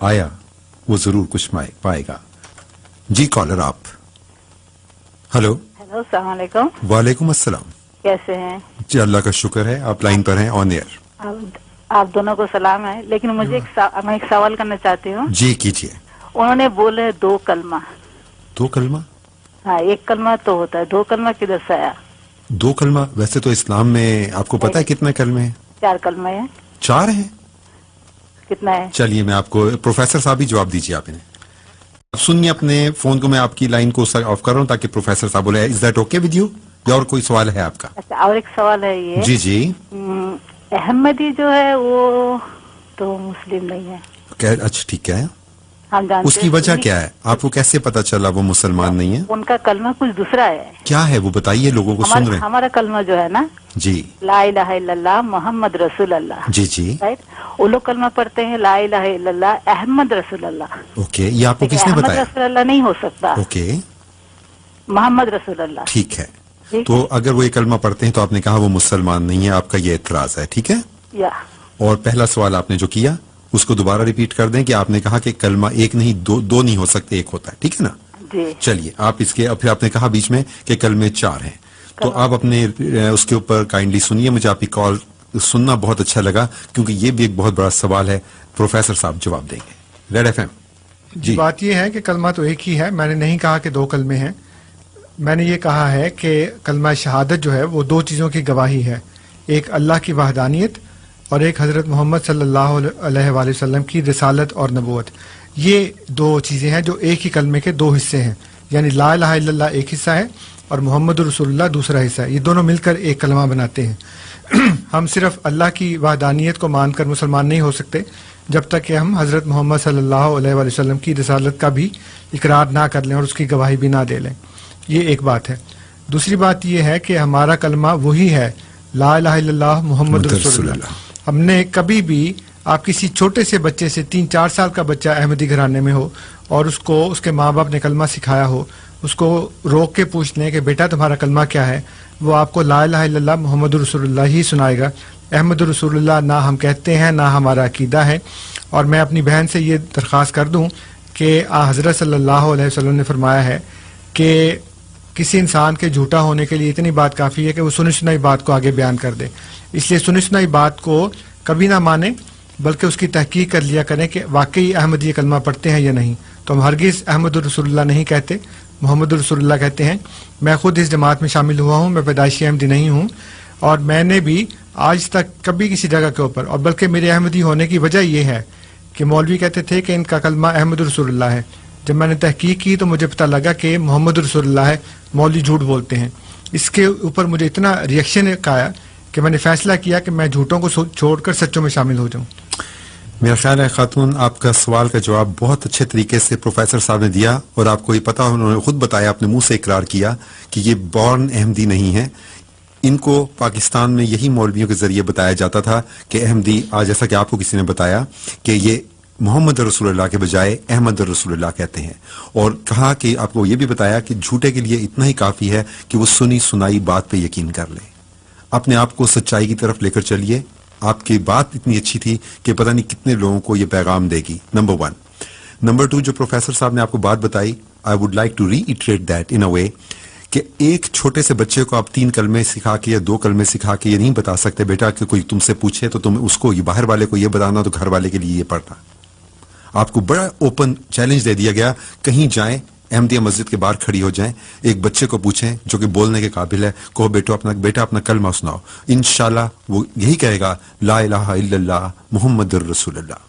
آیا وہ ضرور کچھ پائے گا. جی کالر آپ. ہلو. ہیلو السلام علیکم. وعلیکم السلام. کیسے ہیں؟ جی اللہ کا شکر ہے. آپ لائن پر ہیں آن ایئر. آپ دونوں کو سلام ہے. لیکن مجھے میں ایک سوال کرنا چاہتی ہوں. جی کیجیے. انہوں نے بولے 2 کلمہ. 2 کلمہ؟ ہاں 1 کلمہ تو ہوتا ہے. 2 کلمہ کدھر سے آیا؟ 2 کلمہ ویسے تو اسلام میں آپ کو پتا ہے کتنے کلمے ہیں؟ 4 کلمہ ہیں. 4 ہیں؟ کتنا ہے؟ چلیے میں آپ کو پروفیسر صاحب ہی جواب دیجیے. آپ انہیں سنیے اپنے فون کو. میں آپ کی لائن کو آف کر رہا ہوں تاکہ پروفیسر صاحب بولے is that okay with you? یا اور کوئی سوال ہے آپ کا؟ اچھا اور ایک سوال ہے یہ. جی جی. احمدی جو ہے وہ تو مسلم نہیں ہے. اچھا ٹھیک ہے. ہم جانتے اس کی وجہ کیا ہے؟ آپ کو کیسے پتا چلا وہ مسلمان نہیں ہے؟ ان کا کلمہ کچھ دوسرا ہے. کیا ہے وہ بتائیے, لوگوں کو سن رہے ہیں. ہمارا کلمہ جو ہے نا جی لا الہ الا اللہ محمد رسول اللہ. جی جی. وہ لوگ کلمہ پڑھتے ہیں لا الہ الا اللہ احمد رسول اللہ. اوکے. یہ آپ کو کس نے بتایا؟ احمد رسول اللہ نہیں ہو سکتا. اوکے محمد رسول اللہ. ٹھیک ہے. تو اگر وہ یہ کلمہ پڑھتے ہیں تو آپ نے کہا وہ مسلمان نہیں ہے. آپ کا یہ اعتراض ہے. ٹھیک ہے. اور پہلا سوال آپ نے جو کیا اس کو دوبارہ ریپیٹ کر دیں کہ آپ نے کہا کہ کلمہ ایک نہیں دو نہیں ہو سکتے, ایک ہوتا ہے. ٹھیک ہے نا جی. چلیے آپ اس کے پھر آپ نے کہا بیچ میں کہ کلمے 4 ہیں. تو آپ اپنے اس کے اوپر کائنڈلی سنیے. مجھے آپ کی کال سننا بہت اچھا لگا کیونکہ یہ بھی ایک بہت بڑا سوال ہے. پروفیسر صاحب جواب دیں گے. Red F M. جی بات یہ ہے کہ کلمہ تو ایک ہی ہے. میں نے نہیں کہا کہ 2 کلمے ہیں. میں نے یہ کہا ہے کہ کلمہ شہادت جو ہے وہ 2 چیزوں کی گواہی ہے. ایک اللہ کی وحدانیت اور ایک حضرت محمد صلی اللہ علیہ وآلہ وسلم کی رسالت اور نبوت. یہ 2 چیزیں ہیں جو ایک ہی کلمے کے 2 حصے ہیں. یعنی لا الہ الا اللہ ایک حصہ ہے اور محمد رسول اللہ دوسرا حصہ ہے. یہ دونوں مل کر ایک کلمہ بناتے ہیں. ہم صرف اللہ کی وحدانیت کو مان کر مسلمان نہیں ہو سکتے جب تک کہ ہم حضرت محمد صلی اللہ علیہ وآلہ وسلم کی رسالت کا بھی اقرار نہ کر لیں اور اس کی گواہی بھی نہ دے لیں. یہ ایک بات ہے. دوسری بات یہ ہے کہ ہمارا کلمہ وہی ہے لا الہ الا اللہ محمد رسول اللہ. ہم نے کبھی بھی آپ کسی چھوٹے سے بچے سے 3-4 سال کا بچہ احمدی گھرانے میں ہو اور اس کو اس کے ماں باپ نے کلمہ سکھایا ہو, اس کو روک کے پوچھ لیں کہ بیٹا تمہارا کلمہ کیا ہے, وہ آپ کو لا الہ الا اللہ محمد رسول اللہ ہی سنائے گا. احمد رسول اللہ نہ ہم کہتے ہیں نہ ہمارا عقیدہ ہے. اور میں اپنی بہن سے یہ درخواست کر دوں کہ حضرت صلی اللہ علیہ وسلم نے فرمایا ہے کہ کسی انسان کے جھوٹا ہونے کے لیے اتنی بات کافی ہے کہ وہ سنی سنائی بات کو آگے بیان کر دے. اس لیے سنی سنائی بات کو کبھی نہ مانیں بلکہ اس کی تحقیق کر لیا کریں کہ واقعی احمد یہ کلمہ پڑھتے ہیں یا نہیں. تو ہم ہرگز احمد رسول اللہ نہیں کہتے, محمد رسول اللہ کہتے ہیں. میں خود اس جماعت میں شامل ہوا ہوں, میں پیدائشی احمدی نہیں ہوں اور میں نے بھی آج تک کبھی کسی جگہ کے اوپر, اور بلکہ میرے احمدی ہونے کی وجہ یہ ہے کہ مولوی کہتے تھے کہ ان کا کلمہ احمد رسول اللہ ہے. جب میں نے تحقیق کی تو مجھے پتہ لگا کہ محمد رسول اللہ ہے, مولوی جھوٹ بولتے ہیں. اس کے اوپر مجھے اتنا ریئیکشن آیا کہ میں نے فیصلہ کیا کہ میں جھوٹوں کو چھوڑ کر سچوں میں شامل ہو جاؤں. میرا خیال ہے خاتون آپ کا سوال کا جواب بہت اچھے طریقے سے پروفیسر صاحب نے دیا, اور آپ کو یہ پتا انہوں نے خود بتایا, اپنے منہ سے اقرار کیا کہ یہ بورن احمدی نہیں ہے. ان کو پاکستان میں یہی مولویوں کے ذریعے بتایا جاتا تھا کہ احمدی, آج جیسا کہ آپ کو کسی نے بتایا کہ یہ محمد رسول اللہ کے بجائے احمد رسول اللہ کہتے ہیں, اور کہا کہ آپ کو یہ بھی بتایا کہ جھوٹے کے لیے اتنا ہی کافی ہے کہ وہ سنی سنائی بات پہ یقین کر لیں. اپنے آپ کو سچائی کی طرف لے کر چلیے. آپ کی بات اتنی اچھی تھی کہ پتہ نہیں کتنے لوگوں کو یہ پیغام دے گی. نمبر 1. نمبر 2, جو پروفیسر صاحب نے آپ کو بات بتائی, I would like to reiterate that in a way کہ ایک چھوٹے سے بچے کو آپ 3 کلمے سکھا کے یا 2 کلمے سکھا کے یہ نہیں بتا سکتے بیٹا کہ کوئی تم سے پوچھے تو تم اس کو یہ باہر والے کو یہ بتانا تو گھر والے کے لیے یہ پڑھنا. آپ کو بڑا اوپن چیلنج دے دیا گیا, کہیں جائیں احمدیہ مسجد کے باہر کھڑی ہو جائیں, ایک بچے کو پوچھیں جو کہ بولنے کے قابل ہے, کہو بیٹا اپنا کلمہ سناؤ, انشاءاللہ وہ یہی کہے گا لا الہ الا اللہ محمد الرسول اللہ.